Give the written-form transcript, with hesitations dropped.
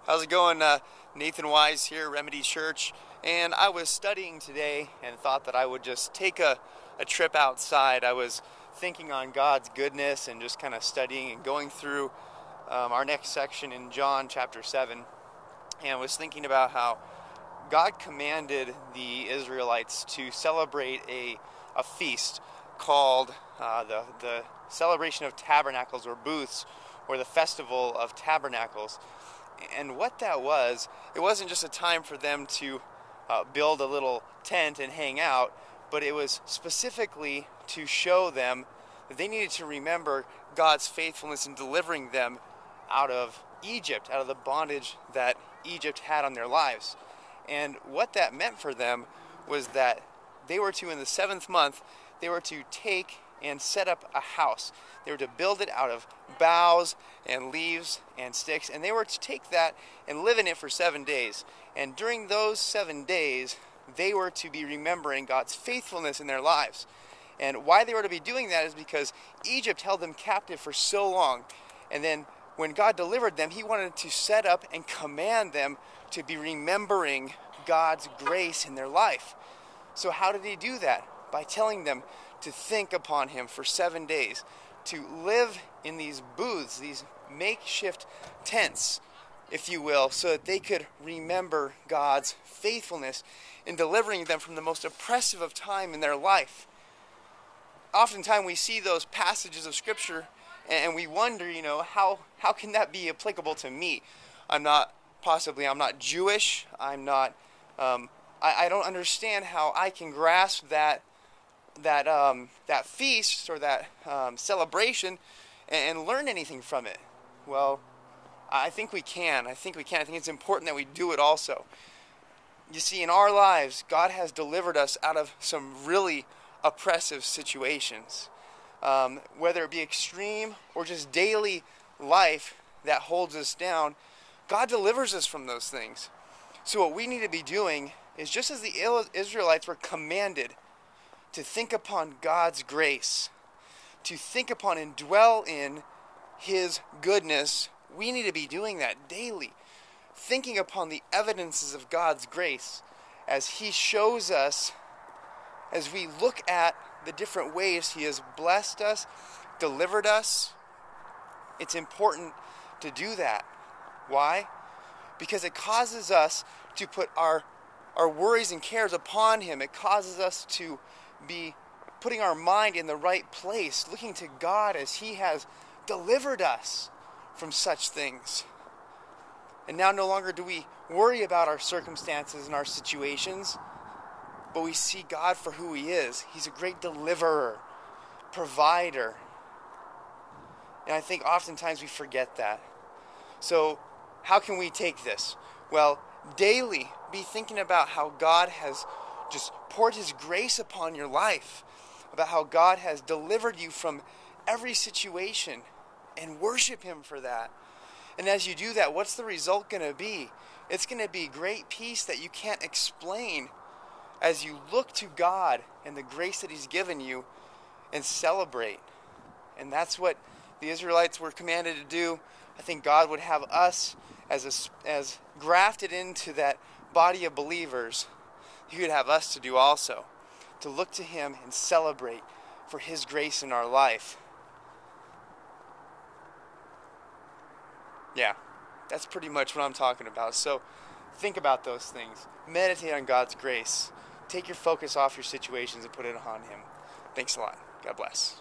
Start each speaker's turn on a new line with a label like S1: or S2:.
S1: How's it going? Nathan Wise here, Remedy Church, and I was studying today and thought that I would just take a trip outside. I was thinking on God's goodness and just kind of studying and going through our next section in John chapter 7, and I was thinking about how God commanded the Israelites to celebrate a feast called the Celebration of Tabernacles, or Booths, or the Festival of Tabernacles. And what that was, it wasn't just a time for them to build a little tent and hang out, but it was specifically to show them that they needed to remember God's faithfulness in delivering them out of Egypt, out of the bondage that Egypt had on their lives. And what that meant for them was that they were to, in the 7th month, they were to take and set up a house. They were to build it out of boughs and leaves and sticks, and they were to take that and live in it for 7 days. And during those 7 days, they were to be remembering God's faithfulness in their lives. And why they were to be doing that is because Egypt held them captive for so long. And then when God delivered them, He wanted to set up and command them to be remembering God's grace in their life. So how did He do that? By telling them to think upon Him for 7 days, to live in these booths, these makeshift tents, if you will, so that they could remember God's faithfulness in delivering them from the most oppressive of time in their life. Oftentimes we see those passages of Scripture and we wonder, how can that be applicable to me? I'm not Jewish. I don't understand how I can grasp that feast or that celebration and learn anything from it. Well, I think we can. I think it's important that we do it also. You see, in our lives, God has delivered us out of some really oppressive situations. Whether it be extreme or just daily life that holds us down, God delivers us from those things. So what we need to be doing is, just as the Israelites were commanded to think upon God's grace, to think upon and dwell in His goodness, we need to be doing that daily, thinking upon the evidences of God's grace as He shows us, as we look at the different ways He has blessed us, delivered us. It's important to do that. Why? Because it causes us to put our worries and cares upon Him. It causes us to be putting our mind in the right place, looking to God as He has delivered us from such things. And now no longer do we worry about our circumstances and our situations, but we see God for who He is. He's a great deliverer, provider. And I think oftentimes we forget that. So how can we take this? Well, daily be thinking about how God has just poured His grace upon your life, about how God has delivered you from every situation, and worship Him for that. And as you do that, what's the result going to be? It's going to be great peace that you can't explain as you look to God and the grace that He's given you and celebrate. And that's what the Israelites were commanded to do. I think God would have us as grafted into that body of believers. He would have us to do also, to look to Him and celebrate for His grace in our life. Yeah, that's pretty much what I'm talking about. So think about those things. Meditate on God's grace. Take your focus off your situations and put it on Him. Thanks a lot. God bless.